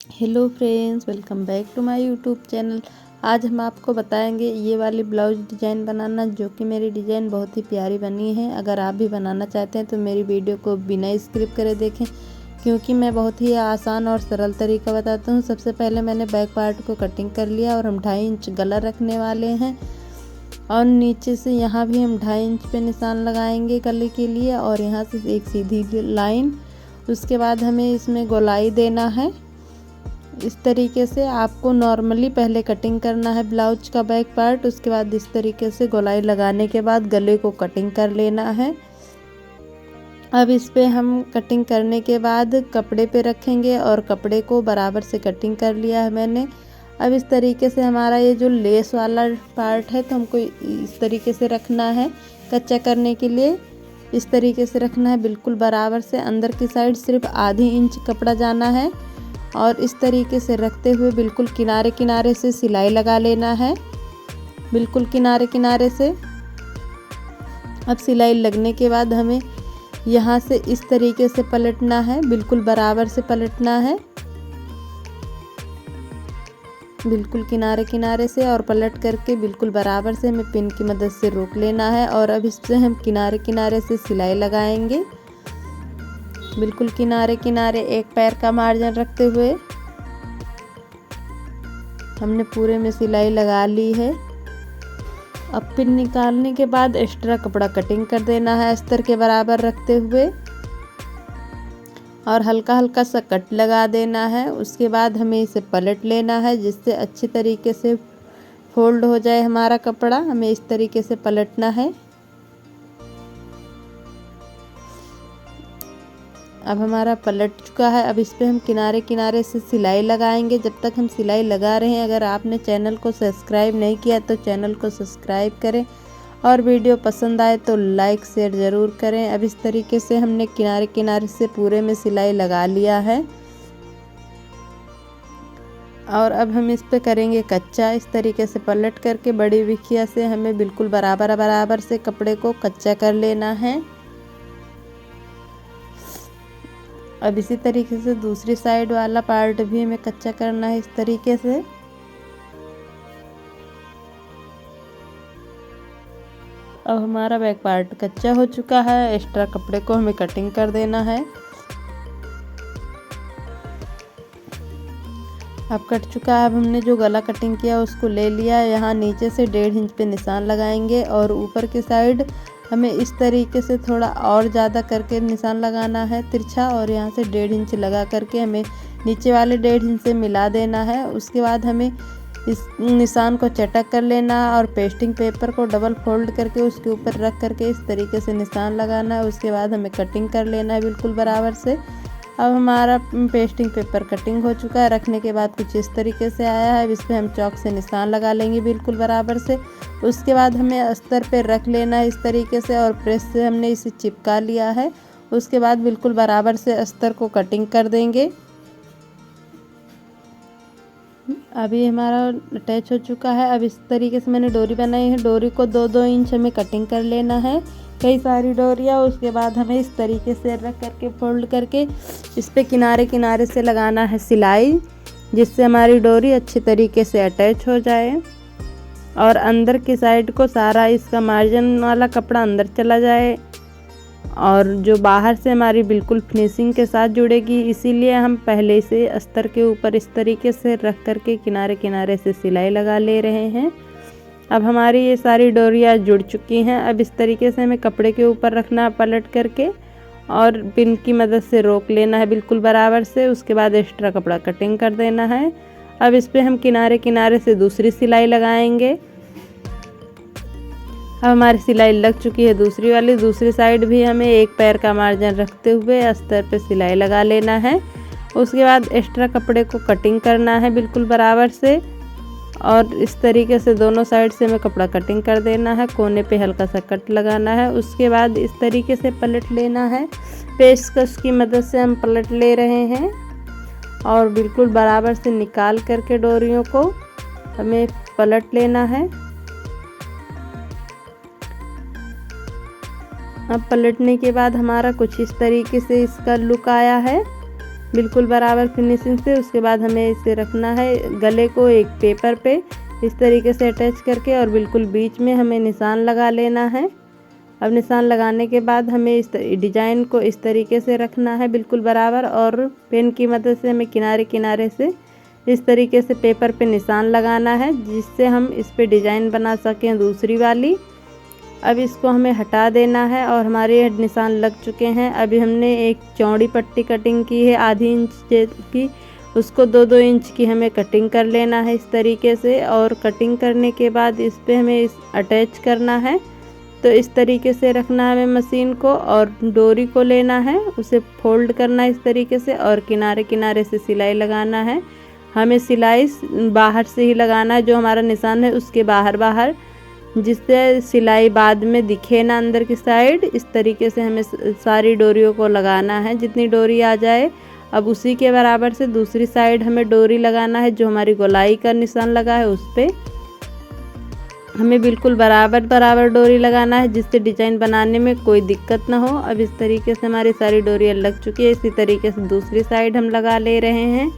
Hello friends, welcome back to my YouTube channel. आज हम आपको बताएंगे ये वाली ब्लाउज डिज़ाइन बनाना, जो कि मेरी डिज़ाइन बहुत ही प्यारी बनी है। अगर आप भी बनाना चाहते हैं तो मेरी वीडियो को बिना स्किप करे देखें, क्योंकि मैं बहुत ही आसान और सरल तरीका बताता हूँ। सबसे पहले मैंने बैक पार्ट को कटिंग कर लिया और हम 2.5 इंच गला रखने वाले हैं, और नीचे से यहाँ भी हम 2.5 इंच पे निशान लगाएंगे गले के लिए, और यहाँ से एक सीधी लाइन। उसके बाद हमें इसमें गोलाई देना है। इस तरीके से आपको नॉर्मली पहले कटिंग करना है ब्लाउज का बैक पार्ट। उसके बाद इस तरीके से गोलाई लगाने के बाद गले को कटिंग कर लेना है। अब इस पे हम कटिंग करने के बाद कपड़े पे रखेंगे, और कपड़े को बराबर से कटिंग कर लिया है मैंने। अब इस तरीके से हमारा ये जो लेस वाला पार्ट है, तो हमको इस तरीके से रखना है कच्चा करने के लिए। इस तरीके से रखना है बिल्कुल बराबर से। अंदर की साइड सिर्फ आधी इंच कपड़ा जाना है, और इस तरीके से रखते हुए बिल्कुल किनारे किनारे से सिलाई लगा लेना है, बिल्कुल किनारे किनारे से। अब सिलाई लगने के बाद हमें यहाँ से इस तरीके से पलटना है, बिल्कुल बराबर से पलटना है, बिल्कुल किनारे किनारे से, और पलट करके बिल्कुल बराबर से हमें पिन की मदद से रोक लेना है। और अब इससे हम किनारे किनारे से सिलाई लगाएंगे, बिल्कुल किनारे किनारे एक पैर का मार्जिन रखते हुए हमने पूरे में सिलाई लगा ली है। अब पिन निकालने के बाद एक्स्ट्रा कपड़ा कटिंग कर देना है अस्तर के बराबर रखते हुए, और हल्का हल्का सा कट लगा देना है। उसके बाद हमें इसे पलट लेना है, जिससे अच्छी तरीके से फोल्ड हो जाए हमारा कपड़ा। हमें इस तरीके से पलटना है। अब हमारा पलट चुका है। अब इस पे हम किनारे किनारे से सिलाई लगाएंगे। जब तक हम सिलाई लगा रहे हैं, अगर आपने चैनल को सब्सक्राइब नहीं किया तो चैनल को सब्सक्राइब करें, और वीडियो पसंद आए तो लाइक शेयर ज़रूर करें। अब इस तरीके से हमने किनारे किनारे से पूरे में सिलाई लगा लिया है, और अब हम इस पे करेंगे कच्चा। इस तरीके से पलट करके बड़ी बिखिया से हमें बिल्कुल बराबर बराबर से कपड़े को कच्चा कर लेना है। अब इसी तरीके से दूसरी साइड वाला पार्ट भी हमें कच्चा करना है, इस तरीके से। अब हमारा बैक पार्ट कच्चा हो चुका है। एक्स्ट्रा कपड़े को हमें कटिंग कर देना है। अब कट चुका है। अब हमने जो गला कटिंग किया उसको ले लिया। यहाँ नीचे से 1.5 इंच पे निशान लगाएंगे, और ऊपर की साइड हमें इस तरीके से थोड़ा और ज़्यादा करके निशान लगाना है तिरछा, और यहाँ से 1.5 इंच लगा करके हमें नीचे वाले 1.5 इंच से मिला देना है। उसके बाद हमें इस निशान को चटक कर लेना, और पेस्टिंग पेपर को डबल फोल्ड करके उसके ऊपर रख करके इस तरीके से निशान लगाना है। उसके बाद हमें कटिंग कर लेना है बिल्कुल बराबर से। अब हमारा पेस्टिंग पेपर कटिंग हो चुका है। रखने के बाद कुछ इस तरीके से आया है। अब इस पर हम चॉक से निशान लगा लेंगे बिल्कुल बराबर से। उसके बाद हमें अस्तर पे रख लेना है इस तरीके से, और प्रेस से हमने इसे चिपका लिया है। उसके बाद बिल्कुल बराबर से अस्तर को कटिंग कर देंगे। अभी हमारा अटैच हो चुका है। अब इस तरीके से मैंने डोरी बनाई है। डोरी को 2-2 इंच हमें कटिंग कर लेना है, कई सारी डोरियाँ। उसके बाद हमें इस तरीके से रख करके फोल्ड करके इस पे किनारे किनारे से लगाना है सिलाई, जिससे हमारी डोरी अच्छी तरीके से अटैच हो जाए, और अंदर की साइड को सारा इसका मार्जिन वाला कपड़ा अंदर चला जाए, और जो बाहर से हमारी बिल्कुल फिनिशिंग के साथ जुड़ेगी। इसीलिए हम पहले से अस्तर के ऊपर इस तरीके से रख करके किनारे किनारे से सिलाई लगा ले रहे हैं। अब हमारी ये सारी डोरियाँ जुड़ चुकी हैं। अब इस तरीके से हमें कपड़े के ऊपर रखना है पलट करके, और पिन की मदद से रोक लेना है बिल्कुल बराबर से। उसके बाद एक्स्ट्रा कपड़ा कटिंग कर देना है। अब इस पे हम किनारे किनारे से दूसरी सिलाई लगाएंगे। अब हमारी सिलाई लग चुकी है दूसरी वाली। दूसरी साइड भी हमें एक पैर का मार्जिन रखते हुए अस्तर पे सिलाई लगा लेना है। उसके बाद एक्स्ट्रा कपड़े को कटिंग करना है बिल्कुल बराबर से, और इस तरीके से दोनों साइड से हमें कपड़ा कटिंग कर देना है। कोने पे हल्का सा कट लगाना है। उसके बाद इस तरीके से पलट लेना है। पेचकस की मदद से हम पलट ले रहे हैं, और बिल्कुल बराबर से निकाल करके डोरियों को हमें पलट लेना है। अब पलटने के बाद हमारा कुछ इस तरीके से इसका लुक आया है। बिल्कुल बराबर फिनिशिंग से। उसके बाद हमें इसे रखना है गले को एक पेपर पे इस तरीके से अटैच करके, और बिल्कुल बीच में हमें निशान लगा लेना है। अब निशान लगाने के बाद हमें इस डिज़ाइन को इस तरीके से रखना है बिल्कुल बराबर, और पेन की मदद से हमें किनारे किनारे से इस तरीके से पेपर पे निशान लगाना है, जिससे हम इस पे डिज़ाइन बना सकें दूसरी वाली। अब इसको हमें हटा देना है और हमारे निशान लग चुके हैं। अभी हमने एक चौड़ी पट्टी कटिंग की है आधी इंच की, उसको 2-2 इंच की हमें कटिंग कर लेना है इस तरीके से। और कटिंग करने के बाद इस पे हमें अटैच करना है, तो इस तरीके से रखना है हमें मशीन को, और डोरी को लेना है, उसे फोल्ड करना है इस तरीके से, और किनारे किनारे से सिलाई लगाना है। हमें सिलाई बाहर से ही लगाना है, जो हमारा निशान है उसके बाहर, जिससे सिलाई बाद में दिखे ना अंदर की साइड। इस तरीके से हमें सारी डोरियों को लगाना है, जितनी डोरी आ जाए। अब उसी के बराबर से दूसरी साइड हमें डोरी लगाना है, जो हमारी गोलाई का निशान लगा है उस पे हमें बिल्कुल बराबर डोरी लगाना है, जिससे डिज़ाइन बनाने में कोई दिक्कत ना हो। अब इस तरीके से हमारी सारी डोरियाँ लग चुकी है। इसी तरीके से दूसरी साइड हम लगा ले रहे हैं,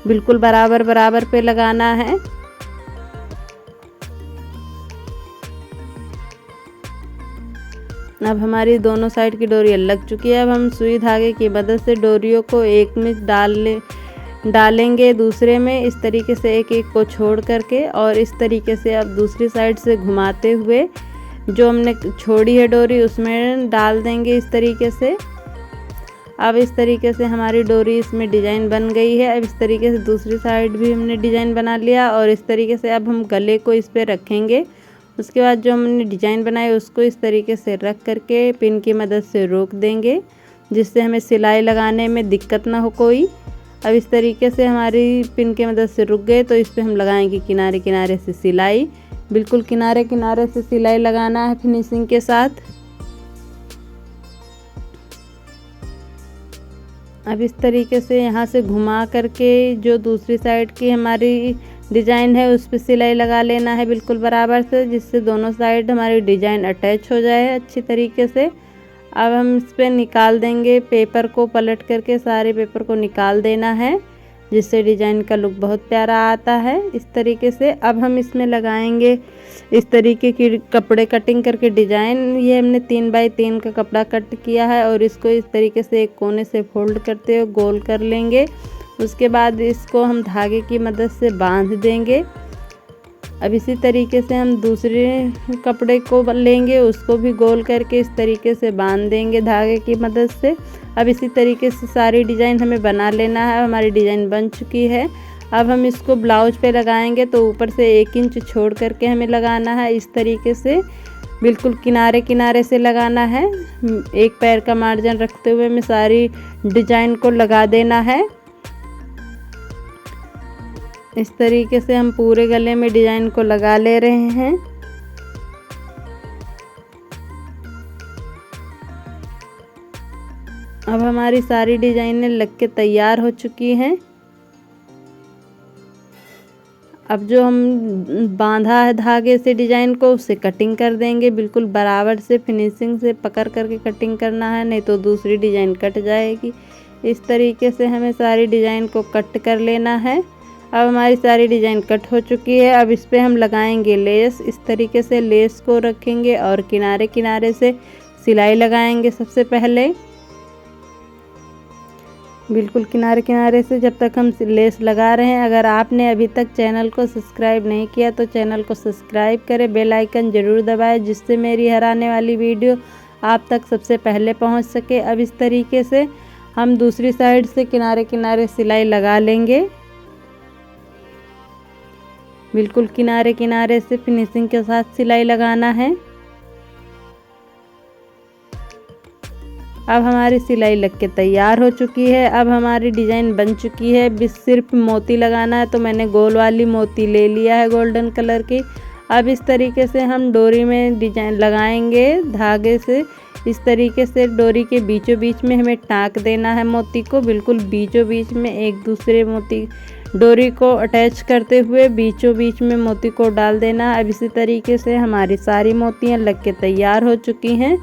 बिल्कुल बराबर पे लगाना है। अब हमारी दोनों साइड की डोरियाँ लग चुकी है। अब हम सुई धागे की मदद से डोरियों को एक में डालेंगे दूसरे में, इस तरीके से एक एक को छोड़ करके, और इस तरीके से अब दूसरी साइड से घुमाते हुए जो हमने छोड़ी है डोरी उसमें डाल देंगे इस तरीके से। अब इस तरीके से हमारी डोरी इसमें डिज़ाइन बन गई है। अब इस तरीके से दूसरी साइड भी हमने डिज़ाइन बना लिया, और इस तरीके से अब हम गले को इस पे रखेंगे। उसके बाद जो हमने डिज़ाइन बनाई उसको इस तरीके से रख करके पिन की मदद से रोक देंगे, जिससे हमें सिलाई लगाने में दिक्कत ना हो कोई। अब इस तरीके से हमारी पिन की मदद से रुक गए, तो इस पे हम लगाएंगे किनारे किनारे से सिलाई। बिल्कुल किनारे किनारे से सिलाई लगाना है फिनिशिंग के साथ। अब इस तरीके से यहाँ से घुमा करके जो दूसरी साइड की हमारी डिज़ाइन है उस पर सिलाई लगा लेना है बिल्कुल बराबर से, जिससे दोनों साइड हमारी डिज़ाइन अटैच हो जाए अच्छी तरीके से। अब हम इस पर निकाल देंगे पेपर को, पलट करके सारे पेपर को निकाल देना है, जिससे डिज़ाइन का लुक बहुत प्यारा आता है इस तरीके से। अब हम इसमें लगाएंगे इस तरीके की कपड़े कटिंग करके डिज़ाइन। ये हमने 3x3 का कपड़ा कट किया है, और इसको इस तरीके से एक कोने से फोल्ड करते हुए गोल कर लेंगे। उसके बाद इसको हम धागे की मदद से बांध देंगे। अब इसी तरीके से हम दूसरे कपड़े को लेंगे, उसको भी गोल करके इस तरीके से बांध देंगे धागे की मदद से। अब इसी तरीके से सारी डिज़ाइन हमें बना लेना है। हमारी डिज़ाइन बन चुकी है। अब हम इसको ब्लाउज पे लगाएंगे, तो ऊपर से 1 इंच छोड़ करके हमें लगाना है इस तरीके से, बिल्कुल किनारे किनारे से लगाना है। एक पैर का मार्जिन रखते हुए हमें सारी डिज़ाइन को लगा देना है। इस तरीके से हम पूरे गले में डिज़ाइन को लगा ले रहे हैं। अब हमारी सारी डिज़ाइनें लग के तैयार हो चुकी हैं। अब जो हम बांधा है धागे से डिज़ाइन को, उससे कटिंग कर देंगे। बिल्कुल बराबर से फिनिशिंग से पकड़ करके कटिंग करना है, नहीं तो दूसरी डिज़ाइन कट जाएगी। इस तरीके से हमें सारी डिज़ाइन को कट कर लेना है। अब हमारी सारी डिज़ाइन कट हो चुकी है। अब इस पे हम लगाएंगे लेस। इस तरीके से लेस को रखेंगे और किनारे किनारे से सिलाई लगाएंगे सबसे पहले, बिल्कुल किनारे किनारे से, जब तक हम लेस लगा रहे हैं। अगर आपने अभी तक चैनल को सब्सक्राइब नहीं किया तो चैनल को सब्सक्राइब करें, बेल आइकन ज़रूर दबाएं, जिससे मेरी हर आने वाली वीडियो आप तक सबसे पहले पहुंच सके। अब इस तरीके से हम दूसरी साइड से किनारे किनारे सिलाई लगा लेंगे, बिल्कुल किनारे किनारे से फिनिशिंग के साथ सिलाई लगाना है। अब हमारी सिलाई लग के तैयार हो चुकी है। अब हमारी डिज़ाइन बन चुकी है। बस सिर्फ मोती लगाना है, तो मैंने गोल वाली मोती ले लिया है गोल्डन कलर की। अब इस तरीके से हम डोरी में डिज़ाइन लगाएंगे धागे से। इस तरीके से डोरी के बीचों बीच में हमें टाँक देना है मोती को, बिल्कुल बीचों बीच में एक दूसरे मोती डोरी को अटैच करते हुए बीचों बीच में मोती को डाल देना। अब इसी तरीके से हमारी सारी मोतियाँ लग के तैयार हो चुकी हैं।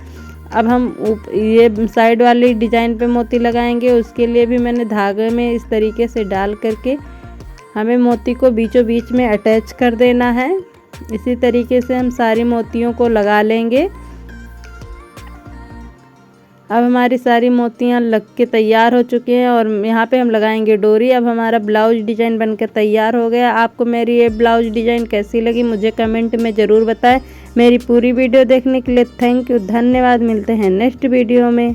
अब हम ये साइड वाली डिजाइन पे मोती लगाएंगे। उसके लिए भी मैंने धागे में इस तरीके से डाल करके हमें मोती को बीचों बीच में अटैच कर देना है। इसी तरीके से हम सारी मोतियों को लगा लेंगे। अब हमारी सारी मोतियां लग के तैयार हो चुकी हैं और यहाँ पे हम लगाएंगे डोरी। अब हमारा ब्लाउज डिजाइन बनकर तैयार हो गया। आपको मेरी ये ब्लाउज डिजाइन कैसी लगी मुझे कमेंट में ज़रूर बताएं। मेरी पूरी वीडियो देखने के लिए थैंक यू, धन्यवाद। मिलते हैं नेक्स्ट वीडियो में।